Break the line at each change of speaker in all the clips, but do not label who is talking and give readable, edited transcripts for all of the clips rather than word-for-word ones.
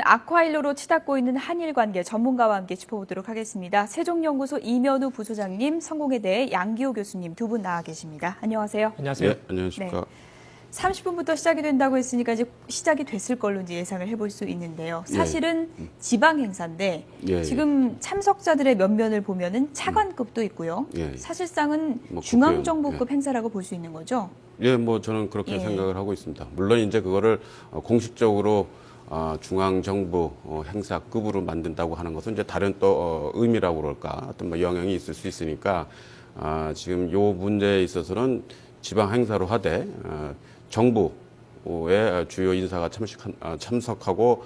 악화일로로 치닫고 있는 한일 관계 전문가와 함께 짚어보도록 하겠습니다. 세종연구소 이면우 부소장님, 성공회대 양기호 교수님 두 분 나와 계십니다. 안녕하세요.
안녕하세요.
네, 안녕하십니까.
네. 30분부터 시작이 된다고 했으니까 이제 시작이 됐을 걸로 이제 예상을 해볼 수 있는데요. 사실은 지방 행사인데 지금 참석자들의 면면을 보면은 차관급도 있고요. 사실상은
뭐
중앙정부급 행사라고 볼 수 있는 거죠.
예, 뭐 저는 그렇게 생각을 하고 있습니다. 물론 이제 그거를 공식적으로 중앙정부 행사급으로 만든다고 하는 것은 이제 다른 또 의미라고 그럴까 어떤 뭐 영향이 있을 수 있으니까 지금 요 문제에 있어서는 지방 행사로 하되 정부의 주요 인사가 참석하고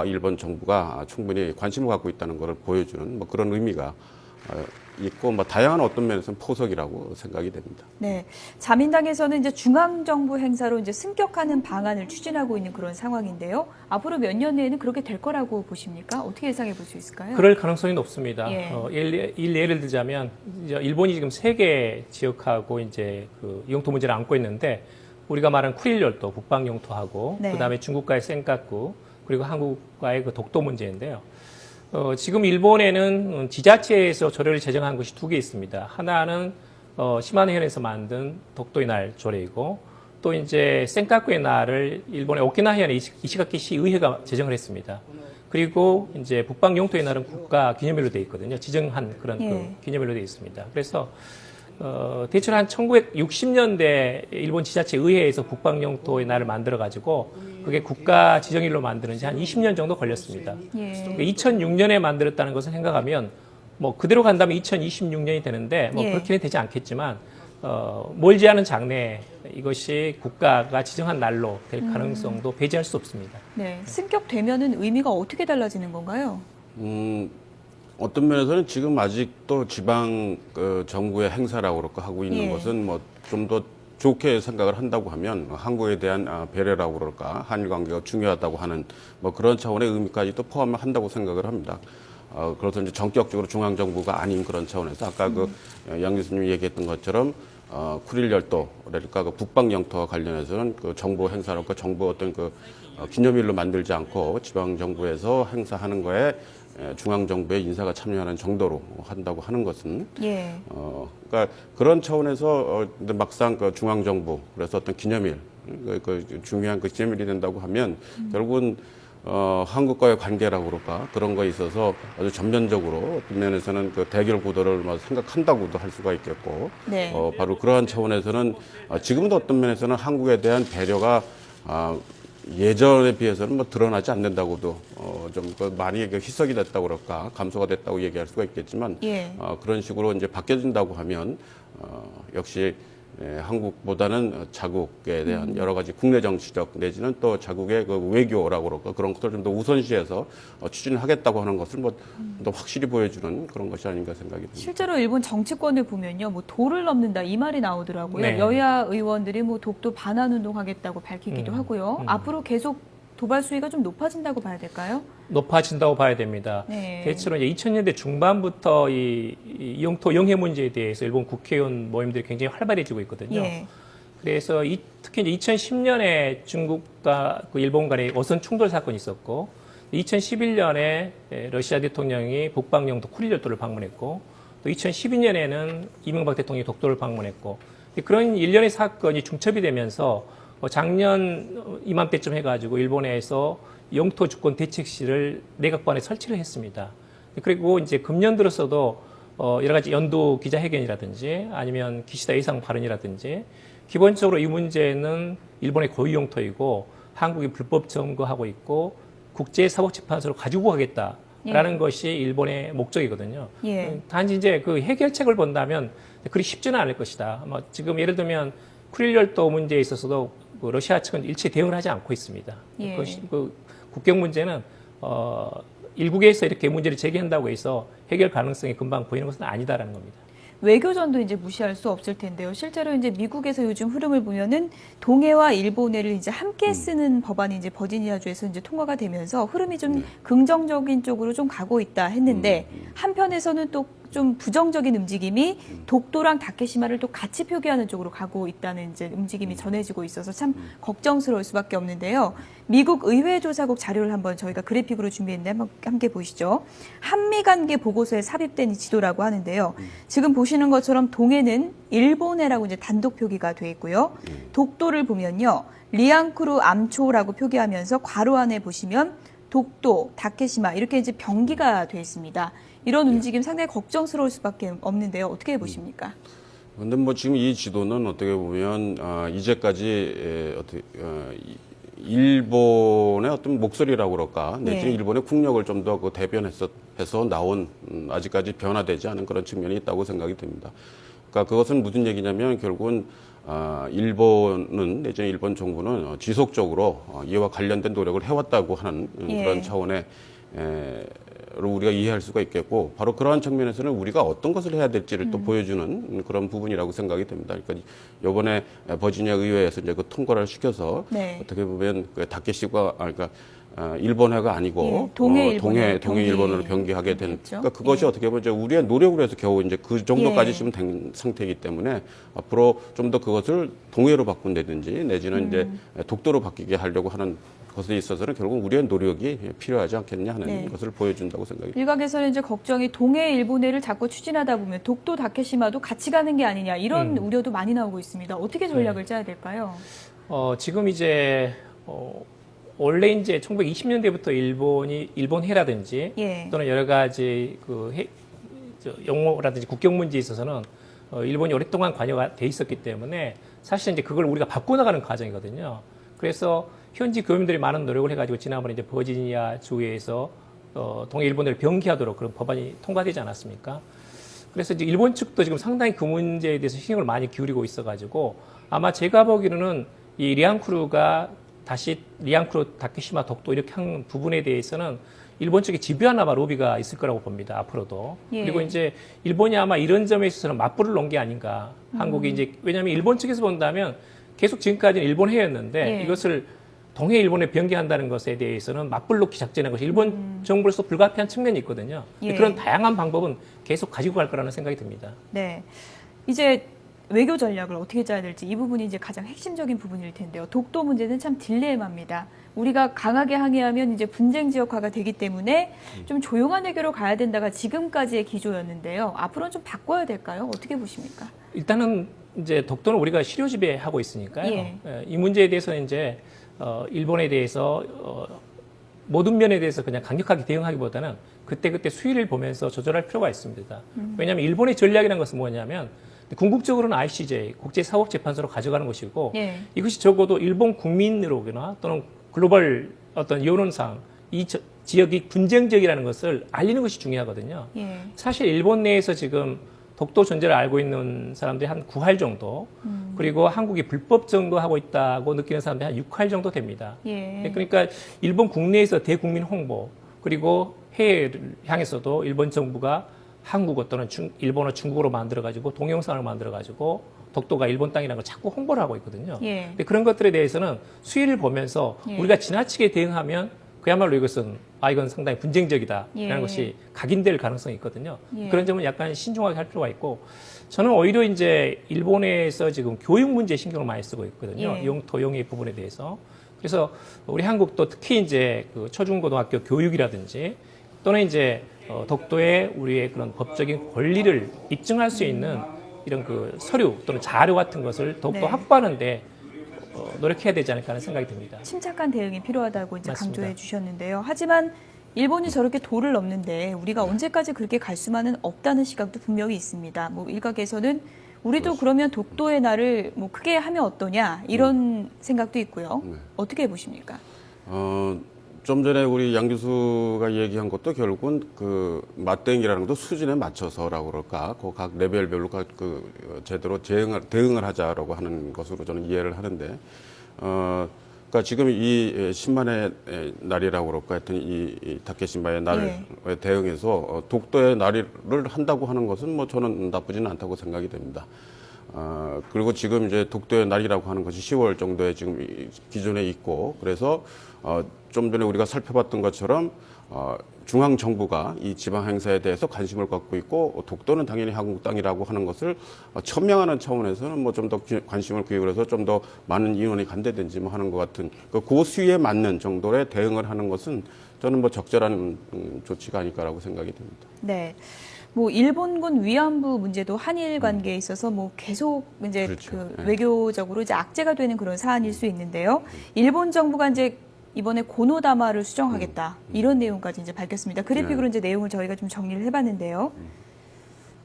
일본 정부가 충분히 관심을 갖고 있다는 것을 보여주는 뭐 그런 의미가 있고 뭐 다양한 어떤 면에서는 포석이라고 생각이 됩니다.
네, 자민당에서는 이제 중앙정부 행사로 이제 승격하는 방안을 추진하고 있는 그런 상황인데요. 앞으로 몇 년 내에는 그렇게 될 거라고 보십니까? 어떻게 예상해 볼 수 있을까요?
그럴 가능성이 높습니다. 예를 들자면 이제 일본이 지금 세계 지역하고 이제 그 영토 문제를 안고 있는데 우리가 말한 쿠릴 열도 북방 영토하고 그다음에 중국과의 센카쿠 그리고 한국과의 그 독도 문제인데요. 지금 일본에는 지자체에서 조례를 제정한 것이 두 개 있습니다. 하나는 시마네현에서 만든 독도의 날 조례이고 또 이제 센카쿠의 날을 일본의 오키나현의 이시가키시 의회가 제정을 했습니다. 그리고 이제 북방 영토의 날은 국가 기념일로 되어 있거든요. 지정한 그런 그 기념일로 되어 있습니다. 그래서 대충 한 1960년대 일본 지자체 의회에서 북방 영토의 날을 만들어 가지고 그게 국가 지정일로 만드는지 한 20년 정도 걸렸습니다. 2006년에 만들었다는 것을 생각하면 뭐 그대로 간다면 2026년이 되는데 뭐 그렇게는 되지 않겠지만 멀지 않은 장래에 이것이 국가가 지정한 날로 될 가능성도 배제할 수 없습니다.
네, 승격되면은 의미가 어떻게 달라지는 건가요?
어떤 면에서는 지금 아직도 지방 정부의 행사라고 그럴까 하고 있는 것은 뭐 좀 더 좋게 생각을 한다고 하면 한국에 대한 배려라고 그럴까 한일 관계가 중요하다고 하는 뭐 그런 차원의 의미까지도 포함한다고 생각을 합니다. 그래서 이제 전격적으로 중앙 정부가 아닌 그런 차원에서 아까 양 교수님이 얘기했던 것처럼 쿠릴 열도랄까 그 북방 영토와 관련해서는 그 정부 행사랄까 정부 어떤 그 기념일로 만들지 않고 지방 정부에서 행사하는 거에 중앙 정부의 인사가 참여하는 정도로 한다고 하는 것은 그러니까 그런 차원에서 근데 막상 그 중앙 정부 그래서 어떤 기념일 그 중요한 그 기념일이 된다고 하면 결국은 한국과의 관계라고 그럴까 그런 거에 있어서 아주 전면적으로 어떤 면에서는 그 대결 구도를 뭐 생각한다고도 할 수가 있겠고 바로 그러한 차원에서는 지금도 어떤 면에서는 한국에 대한 배려가 예전에 비해서는 뭐 드러나지 않는다고도 좀 많이 희석이 됐다고 그럴까 감소가 됐다고 얘기할 수가 있겠지만 그런 식으로 이제 바뀌어진다고 하면 역시 한국보다는 자국에 대한 여러 가지 국내 정치적 내지는 또 자국의 그 외교라고 그럴까 그런 것들을 좀 더 우선시해서 추진을 하겠다고 하는 것을 뭐 더 확실히 보여주는 그런 것이 아닌가 생각이 듭니다.
실제로 일본 정치권을 보면요, 뭐 도를 넘는다 이 말이 나오더라고요. 여야 의원들이 뭐 독도 반환 운동하겠다고 밝히기도 하고요. 앞으로 계속 도발 수위가 좀 높아진다고 봐야 될까요?
높아진다고 봐야 됩니다. 대체로 이제 2000년대 중반부터 이 영토 영해 문제에 대해서 일본 국회의원 모임들이 굉장히 활발해지고 있거든요. 그래서 특히 이제 2010년에 중국과 그 일본 간의 어선 충돌 사건이 있었고 2011년에 러시아 대통령이 북방 영토 쿠릴 열도를 방문했고 또 2012년에는 이명박 대통령이 독도를 방문했고 그런 일련의 사건이 중첩이 되면서 작년 이맘때쯤 해가지고 일본에서 영토 주권 대책실을 내각부안에 설치를 했습니다. 그리고 이제 금년 들어서도 여러 가지 연도 기자회견이라든지 아니면 기시다 예상 발언이라든지 기본적으로 이 문제는 일본의 고유 영토이고 한국이 불법 점거하고 있고 국제사법재판소로 가지고 가겠다라는 것이 일본의 목적이거든요. 단지 이제 그 해결책을 본다면 그리 쉽지는 않을 것이다. 뭐 지금 예를 들면 쿠릴 열도 문제에 있어서도 러시아 측은 일체 대응을 하지 않고 있습니다. 그 국경 문제는 일국에서 이렇게 문제를 제기한다고 해서 해결 가능성이 금방 보이는 것은 아니다라는 겁니다.
외교전도 이제 무시할 수 없을 텐데요. 실제로 이제 미국에서 요즘 흐름을 보면은 동해와 일본해를 이제 함께 쓰는 법안이 이제 버지니아주에서 이제 통과가 되면서 흐름이 좀 긍정적인 쪽으로 좀 가고 있다 했는데 한편에서는 또 좀 부정적인 움직임이 독도랑 다케시마를 또 같이 표기하는 쪽으로 가고 있다는 이제 움직임이 전해지고 있어서 참 걱정스러울 수밖에 없는데요. 미국 의회조사국 자료를 한번 저희가 그래픽으로 준비했는데 한번 함께 보시죠. 한미 관계 보고서에 삽입된 이 지도라고 하는데요. 지금 보시는 것처럼 동해는 일본해라고 이제 단독 표기가 돼 있고요. 독도를 보면요. 리앙크루 암초라고 표기하면서 괄호 안에 보시면 독도, 다케시마 이렇게 이제 병기가 돼 있습니다. 이런 움직임 상당히 걱정스러울 수밖에 없는데요. 어떻게 보십니까?
근데 뭐 지금 이 지도는 어떻게 보면 이제까지 일본의 어떤 목소리라고 그럴까, 내지는 일본의 국력을 좀 더 대변해서 나온 아직까지 변화되지 않은 그런 측면이 있다고 생각이 듭니다. 그러니까 그것은 무슨 얘기냐면 결국은 일본은 내지는 일본 정부는 지속적으로 이와 관련된 노력을 해왔다고 하는 그런 차원의 로 우리가 이해할 수가 있겠고, 바로 그러한 측면에서는 우리가 어떤 것을 해야 될지를 또 보여주는 그런 부분이라고 생각이 됩니다. 그러니까 이번에 버지니아 의회에서 이제 그 통과를 시켜서 어떻게 보면 그 다케시가 그러니까 일본해가 아니고 동해 일본어로 병기하게 된. 그러니까 그것이 어떻게 보면 이제 우리의 노력으로 해서 겨우 이제 그 정도까지 지금 된 상태이기 때문에 앞으로 좀 더 그것을 동해로 바꾼다든지 내지는 이제 독도로 바뀌게 하려고 하는 것에 있어서는 결국 우리의 노력이 필요하지 않겠냐 하는 것을 보여준다고 생각합니다.
일각에서는 이제 걱정이 동해 일본해를 자꾸 추진하다 보면 독도 다케시마도 같이 가는 게 아니냐 이런 우려도 많이 나오고 있습니다. 어떻게 전략을 짜야 될까요?
지금 이제 원래 이제 1920년대부터 일본해라든지 또는 여러 가지 영어라든지 국경 문제에 있어서는 일본이 오랫동안 관여가 돼 있었기 때문에 사실 이제 그걸 우리가 바꿔나가는 과정이거든요. 그래서 현지 교민들이 많은 노력을 해가지고 지난번에 이제 버지니아 주에서 동해 일본어를 병기하도록 그런 법안이 통과되지 않았습니까? 그래서 이제 일본 측도 지금 상당히 그 문제에 대해서 신경을 많이 기울이고 있어가지고 아마 제가 보기로는 이 리앙크루가 다시 리앙크루, 다케시마, 독도 이렇게 한 부분에 대해서는 일본 측에 집요한 아마 로비가 있을 거라고 봅니다. 앞으로도. 그리고 이제 일본이 아마 이런 점에 있어서는 맞불을 놓은 게 아닌가. 한국이 이제 왜냐하면 일본 측에서 본다면 계속 지금까지는 일본 해였는데 이것을 동해 일본에 변경한다는 것에 대해서는 맞불 놓기 작전한 것이 일본 정부로서 불가피한 측면이 있거든요. 그런 다양한 방법은 계속 가지고 갈 거라는 생각이 듭니다.
네. 이제 외교 전략을 어떻게 짜야 될지 이 부분이 이제 가장 핵심적인 부분일 텐데요. 독도 문제는 참 딜레마입니다. 우리가 강하게 항의하면 이제 분쟁 지역화가 되기 때문에 좀 조용한 외교로 가야 된다가 지금까지의 기조였는데요. 앞으로는 좀 바꿔야 될까요? 어떻게 보십니까?
일단은 이제 독도는 우리가 실효 지배하고 있으니까요. 이 문제에 대해서는 이제 일본에 대해서 모든 면에 대해서 그냥 강력하게 대응하기보다는 그때그때 수위를 보면서 조절할 필요가 있습니다. 왜냐하면 일본의 전략이라는 것은 뭐냐면 궁극적으로는 ICJ, 국제사법재판소로 가져가는 것이고 이것이 적어도 일본 국민으로거나 또는 글로벌 어떤 여론상 이 지역이 분쟁 지역이라는 것을 알리는 것이 중요하거든요. 사실 일본 내에서 지금 독도 존재를 알고 있는 사람들이 한 9할 정도, 그리고 한국이 불법 정도하고 있다고 느끼는 사람들이 한 6할 정도 됩니다. 그러니까 일본 국내에서 대국민 홍보, 그리고 해외를 향해서도 일본 정부가 한국어 또는 일본어, 중국어로 만들어가지고 동영상을 만들어가지고 독도가 일본 땅이라는 걸 자꾸 홍보를 하고 있거든요. 근데 그런 것들에 대해서는 수위를 보면서 우리가 지나치게 대응하면 그야말로 이것은 이건 상당히 분쟁적이다라는 것이 각인될 가능성이 있거든요. 그런 점은 약간 신중하게 할 필요가 있고, 저는 오히려 이제 일본에서 지금 교육 문제에 신경을 많이 쓰고 있거든요. 영토 영해 부분에 대해서. 그래서 우리 한국도 특히 이제 그 초중고등학교 교육이라든지 또는 이제 독도의 우리의 그런 법적인 권리를 입증할 수 있는 이런 그 서류 또는 자료 같은 것을 더욱더 확보하는데 노력해야 되지 않을까 하는 생각이 듭니다.
침착한 대응이 필요하다고 이제
맞습니다.
강조해 주셨는데요. 하지만 일본이 저렇게 도를 넘는데 우리가 언제까지 그렇게 갈 수만은 없다는 시각도 분명히 있습니다. 뭐 일각에서는 우리도 그러면 독도의 날을 뭐 크게 하면 어떠냐 이런 생각도 있고요. 어떻게 보십니까?
좀 전에 우리 양 교수가 얘기한 것도 결국은 그 맞대응이라는 것도 수준에 맞춰서라고 그럴까, 그 각 레벨별로 그 제대로 대응을 하자라고 하는 것으로 저는 이해를 하는데, 그러니까 지금 이 10만의 날이라고 그럴까 하여튼 이 다케시마의 날에 대응해서 독도의 날을 한다고 하는 것은 뭐 저는 나쁘지는 않다고 생각이 됩니다. 그리고 지금 이제 독도의 날이라고 하는 것이 10월 정도에 지금 기존에 있고, 그래서 좀 전에 우리가 살펴봤던 것처럼 중앙 정부가 이 지방 행사에 대해서 관심을 갖고 있고, 독도는 당연히 한국 땅이라고 하는 것을 천명하는 차원에서는 뭐 좀 더 관심을 기울여 해서 좀 더 많은 인원이 간다든지 뭐 하는 것 같은 그 수위에 맞는 정도의 대응을 하는 것은 저는 뭐 적절한 조치가 아닐까라고 생각이 듭니다.
네. 뭐 일본군 위안부 문제도 한일 관계에 있어서 뭐 계속 이제
그렇죠.
그 외교적으로 이제 악재가 되는 그런 사안일 수 있는데요. 일본 정부가 이제 이번에 고노다마를 수정하겠다 이런 내용까지 이제 밝혔습니다. 그래픽으로 이제 내용을 저희가 좀 정리를 해봤는데요.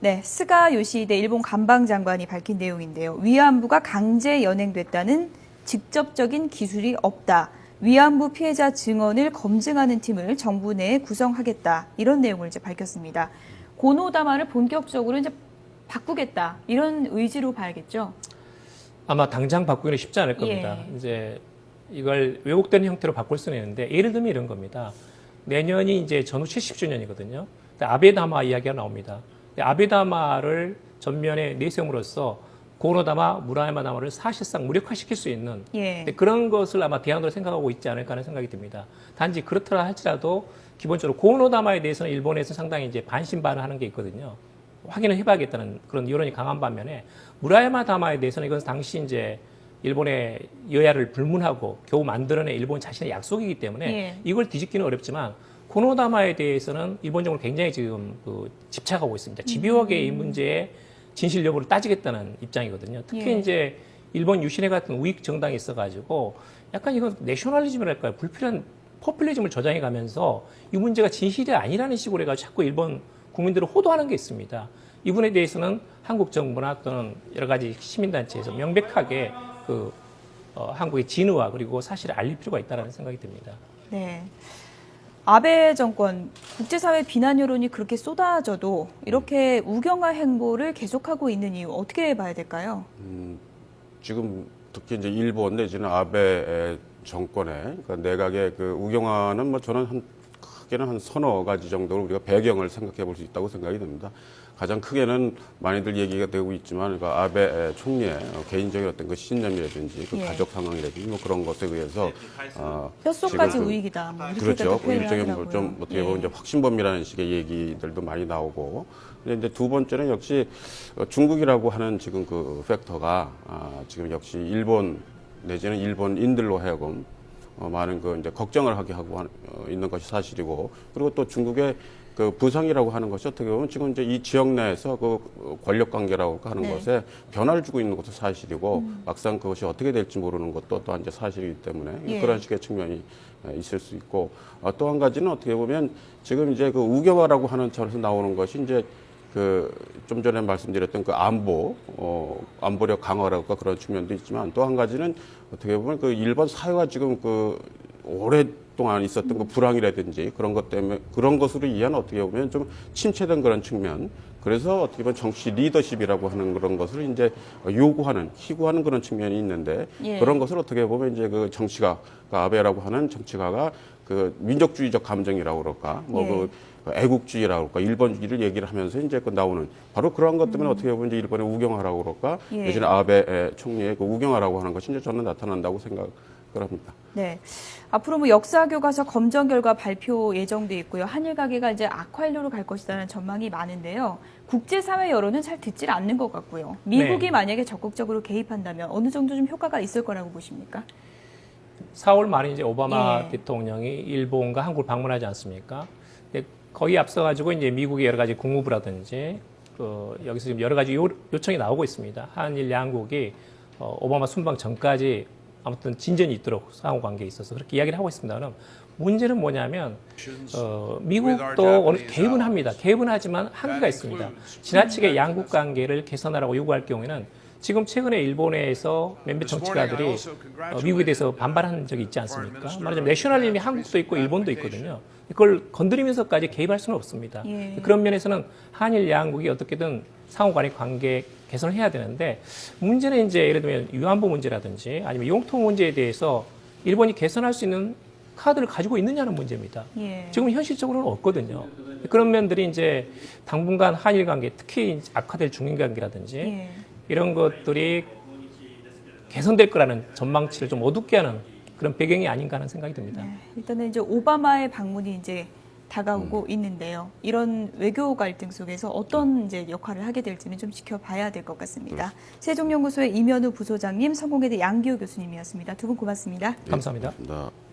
네, 스가 요시히데 일본 관방장관이 밝힌 내용인데요. 위안부가 강제 연행됐다는 직접적인 기술이 없다. 위안부 피해자 증언을 검증하는 팀을 정부 내에 구성하겠다. 이런 내용을 이제 밝혔습니다. 고노다마를 본격적으로 이제 바꾸겠다. 이런 의지로 봐야겠죠.
아마 당장 바꾸기는 쉽지 않을 겁니다.
예.
이제 이걸 왜곡된 형태로 바꿀 수는 있는데 예를 들면 이런 겁니다. 내년이 이제 전후 70주년이거든요. 아베다마 이야기가 나옵니다. 아베다마를 전면에 내세움으로써 고노다마, 무라야마다마를 사실상 무력화시킬 수 있는 그런 것을 아마 대안으로 생각하고 있지 않을까 하는 생각이 듭니다. 단지 그렇더라 할지라도 기본적으로 고노다마에 대해서는 일본에서 상당히 이제 반신반의하는 게 있거든요. 확인을 해봐야겠다는 그런 여론이 강한 반면에 무라야마다마에 대해서는 이건 당시 이제 일본의 여야를 불문하고 겨우 만들어낸 일본 자신의 약속이기 때문에 이걸 뒤집기는 어렵지만 고노다마에 대해서는 일본 정부는 굉장히 지금 집착하고 있습니다. 집요하게 이 문제의 진실 여부를 따지겠다는 입장이거든요. 특히 이제 일본 유신회 같은 우익 정당이 있어가지고 약간 이건 내셔널리즘이랄까요? 불필요한 포퓰리즘을 조장해 가면서 이 문제가 진실이 아니라는 식으로 해가지고 자꾸 일본 국민들을 호도하는 게 있습니다. 이 부분에 대해서는 한국 정부나 또는 여러 가지 시민단체에서 명백하게 한국의 진위와 그리고 사실을 알릴 필요가 있다는 생각이 듭니다.
네. 아베 정권, 국제사회 비난 여론이 그렇게 쏟아져도 이렇게 우경화 행보를 계속하고 있는 이유 어떻게 봐야 될까요?
지금 특히 이제 일본 내지는 아베 정권의 그러니까 내각의 그 우경화는 뭐 저는 크게는 한 서너 가지 정도로 우리가 배경을 생각해 볼 수 있다고 생각이 됩니다. 가장 크게는 많이들 얘기가 되고 있지만 그러니까 아베 총리의 개인적인 어떤 그 신념이라든지 그 가족 상황이라든지 뭐 그런 것에 의해서
뼛속까지 우익이다. 뭐
그렇죠. 일종의 좀 어떻게 보면 이제 확신범이라는 식의 얘기들도 많이 나오고. 근데 이제 두 번째는 역시 중국이라고 하는 지금 그 팩터가 지금 역시 일본 내지는 일본인들로 하여금 많은 그 이제 걱정을 하게 하고 있는 것이 사실이고, 그리고 또 중국의 그 부상이라고 하는 것이 어떻게 보면 지금 이제 이 지역 내에서 그 권력 관계라고 하는 것에 변화를 주고 있는 것도 사실이고, 막상 그것이 어떻게 될지 모르는 것도 또한 이제 사실이기 때문에 그런 식의 측면이 있을 수 있고, 또 한 가지는 어떻게 보면 지금 이제 그 우경화라고 하는 차원에서 나오는 것이 이제 그 좀 전에 말씀드렸던 그 안보력 강화라고 그런 측면도 있지만, 또 한 가지는 어떻게 보면 그 일본 사회가 지금 그 오랫동안 있었던 그 불황이라든지 그런 것 때문에 그런 것으로 이해는 어떻게 보면 좀 침체된 그런 측면. 그래서 어떻게 보면 정치 리더십이라고 하는 그런 것을 이제 요구하는, 희구하는 그런 측면이 있는데, 그런 것을 어떻게 보면 이제 그 정치가, 그 아베라고 하는 정치가가 그 민족주의적 감정이라고 그럴까, 뭐 그 애국주의라고 그럴까, 일본주의를 얘기를 하면서 이제 그 나오는 바로 그런 것 때문에 어떻게 보면 이제 일본의 우경화라고 그럴까, 내지는 아베 총리의 그 우경화라고 하는 것이 이제 저는 나타난다고 생각을 합니다.
네. 앞으로 뭐 역사 교과서 검정 결과 발표 예정돼 있고요. 한일 관계가 이제 악화일로로 갈 것이라는 전망이 많은데요. 국제사회 여론은 잘 듣질 않는 것 같고요. 미국이 만약에 적극적으로 개입한다면 어느 정도 좀 효과가 있을 거라고 보십니까?
4월 말에 이제 오바마 대통령이 일본과 한국을 방문하지 않습니까? 거의 앞서가지고 이제 미국의 여러 가지 국무부라든지 여기서 지금 여러 가지 요청이 나오고 있습니다. 한일 양국이 오바마 순방 전까지 아무튼 진전이 있도록 상호 관계에 있어서 그렇게 이야기를 하고 있습니다만, 문제는 뭐냐면 미국도 어느 개입은 합니다. 개입은 하지만 한계가 있습니다. 지나치게 양국 관계를 개선하라고 요구할 경우에는 지금 최근에 일본에서 몇몇 정치가들이 미국에 대해서 반발한 적이 있지 않습니까? 말하자면 내셔널리즘이 한국도 있고 일본도 있거든요. 그걸 건드리면서까지 개입할 수는 없습니다. 그런 면에서는 한일 양국이 어떻게든 상호 간의 관계 개선을 해야 되는데, 문제는 이제 예를 들면 위안부 문제라든지 아니면 영토 문제에 대해서 일본이 개선할 수 있는 카드를 가지고 있느냐는 문제입니다. 지금 현실적으로는 없거든요. 그런 면들이 이제 당분간 한일 관계, 특히 악화될 중인 관계라든지 이런 것들이 개선될 거라는 전망치를 좀 어둡게 하는 그런 배경이 아닌가 하는 생각이 듭니다.
네, 일단은 이제 오바마의 방문이 이제 다가오고 있는데요. 이런 외교 갈등 속에서 어떤 이제 역할을 하게 될지는 좀 지켜봐야 될 것 같습니다. 세종연구소의 임현우 부소장님, 성공회대 양기호 교수님이었습니다. 두 분 고맙습니다.
감사합니다.
네.